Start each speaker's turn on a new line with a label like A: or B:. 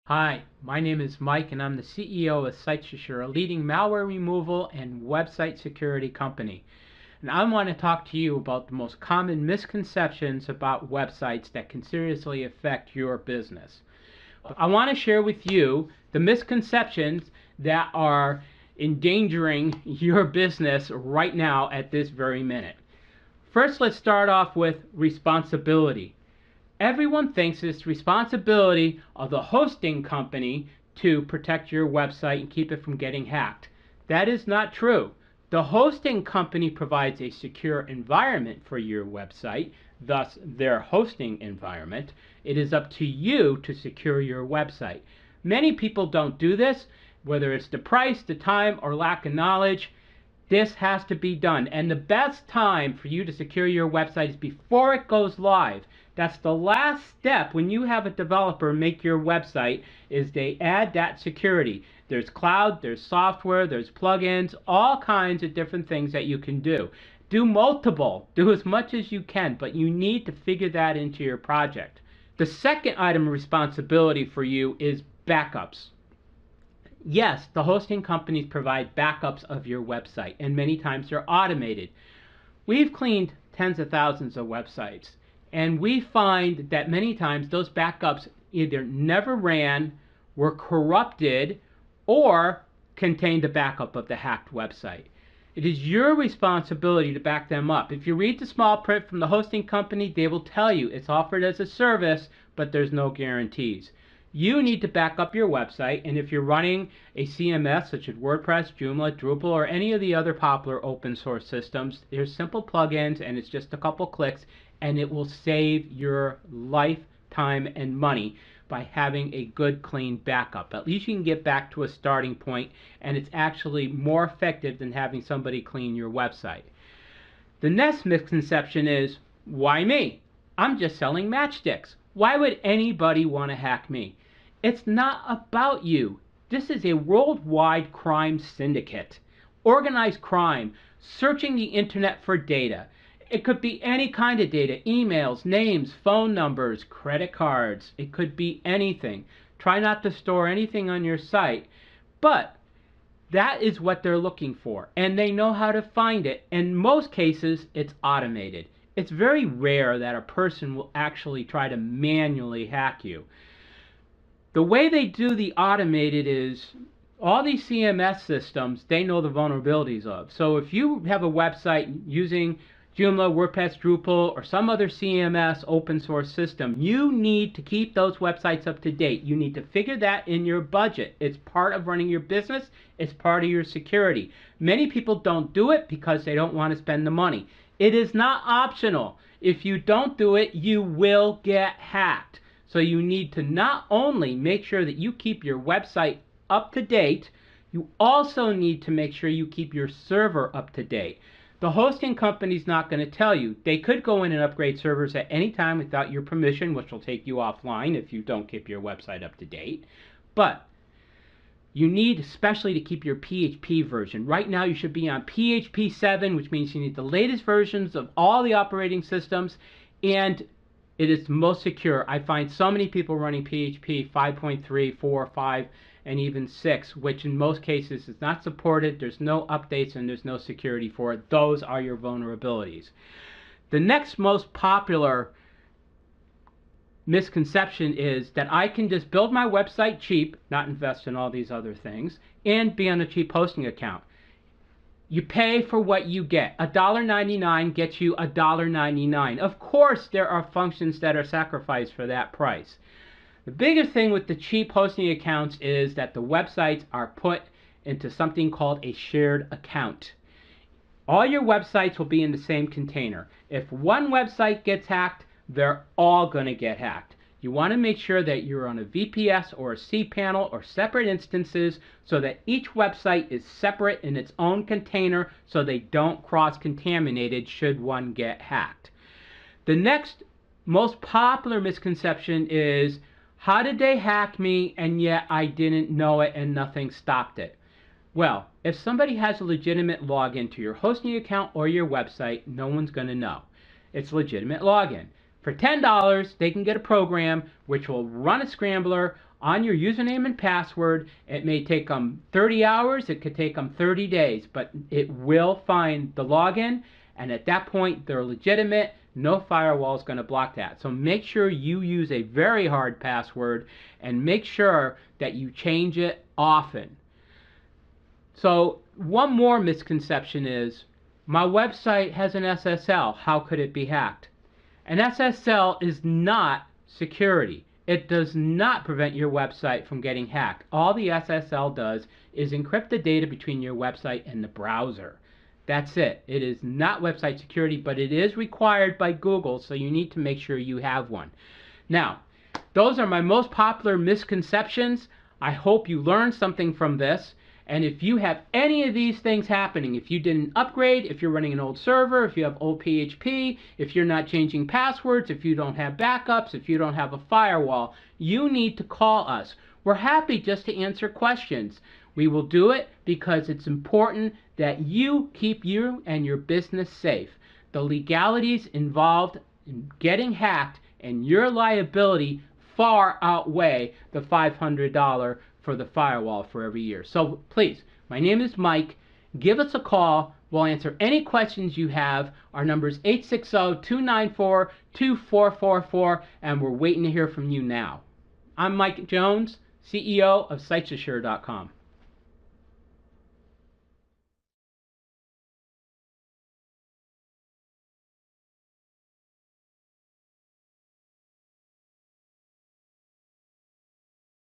A: Hi, my name is Mike and I'm the CEO of SiteSecure, a leading malware removal and website security company. And I want to talk to you about the most common misconceptions about websites that can seriously affect your business. I want to share with you the misconceptions that are endangering your business right now at this very minute. First, let's start off with responsibility. Everyone thinks it's responsibility of the hosting company to protect your website and keep it from getting hacked. That is not true. The hosting company provides a secure environment for your website, thus their hosting environment. It is up to you to secure your website. Many people don't do this, whether it's the price, the time, or lack of knowledge. This has to be done. And the best time for you to secure your website is before it goes live. That's the last step when you have a developer make your website, is they add that security. There's cloud, there's software, there's plugins, all kinds of different things that you can do. Do multiple, do as much as you can, but you need to figure that into your project. The second item of responsibility for you is backups. Yes, the hosting companies provide backups of your website, and many times they're automated. We've cleaned tens of thousands of websites, and we find that many times those backups either never ran, were corrupted, or contained a backup of the hacked website. It is your responsibility to back them up. If you read the small print from the hosting company, they will tell you it's offered as a service, but there's no guarantees. You need to back up your website, and if you're running a CMS such as WordPress, Joomla, Drupal, or any of the other popular open source systems, there's simple plugins and it's just a couple clicks and it will save your life, time, and money by having a good clean backup. At least you can get back to a starting point, and it's actually more effective than having somebody clean your website. The next misconception is, why me? I'm just selling matchsticks. Why would anybody want to hack me? It's not about you. This is a worldwide crime syndicate. Organized crime, searching the internet for data. It could be any kind of data, emails, names, phone numbers, credit cards. It could be anything. Try not to store anything on your site, but that is what they're looking for, and they know how to find it. In most cases, it's automated. It's very rare that a person will actually try to manually hack you. The way they do the automated is all these CMS systems, they know the vulnerabilities of. So if you have a website using Joomla, WordPress, Drupal, or some other CMS open source system, you need to keep those websites up to date. You need to figure that in your budget. It's part of running your business. It's part of your security. Many people don't do it because they don't want to spend the money. It is not optional. If you don't do it, you will get hacked. So you need to not only make sure that you keep your website up to date, you also need to make sure you keep your server up to date. The hosting company's not going to tell you. They could go in and upgrade servers at any time without your permission, which will take you offline if you don't keep your website up to date. But you need especially to keep your PHP version. Right now you should be on PHP 7, which means you need the latest versions of all the operating systems, and it is the most secure. I find so many people running PHP 5.3, 4, 5, and even 6, which in most cases is not supported. There's no updates and there's no security for it. Those are your vulnerabilities. The next most popular misconception is that I can just build my website cheap, not invest in all these other things, and be on a cheap hosting account. You pay for what you get. $1.99 gets you $1.99. Of course, there are functions that are sacrificed for that price. The biggest thing with the cheap hosting accounts is that the websites are put into something called a shared account. All your websites will be in the same container. If one website gets hacked, they're all going to get hacked. You want to make sure that you're on a VPS or a cPanel or separate instances so that each website is separate in its own container so they don't cross-contaminated should one get hacked. The next most popular misconception is, how did they hack me and yet I didn't know it and nothing stopped it? Well, if somebody has a legitimate login to your hosting account or your website, no one's going to know. It's legitimate login. For $10, they can get a program which will run a scrambler on your username and password. It may take them 30 hours, it could take them 30 days, but it will find the login, and at that point they're legitimate. No firewall is going to block that. So make sure you use a very hard password, and make sure that you change it often. So one more misconception is, my website has an SSL, how could it be hacked? An SSL is not security. It does not prevent your website from getting hacked. All the SSL does is encrypt the data between your website and the browser. That's it. It is not website security, but it is required by Google, so you need to make sure you have one. Now, those are my most popular misconceptions. I hope you learned something from this. And if you have any of these things happening, if you didn't upgrade, if you're running an old server, if you have old PHP, if you're not changing passwords, if you don't have backups, if you don't have a firewall, you need to call us. We're happy just to answer questions. We will do it because it's important that you keep you and your business safe. The legalities involved in getting hacked and your liability far outweigh the $500 for the firewall for every year. So please, my name is Mike. Give us a call. We'll answer any questions you have. Our number is 860-294-2444, and we're waiting to hear from you now. I'm Mike Jones, CEO of SitesAssure.com.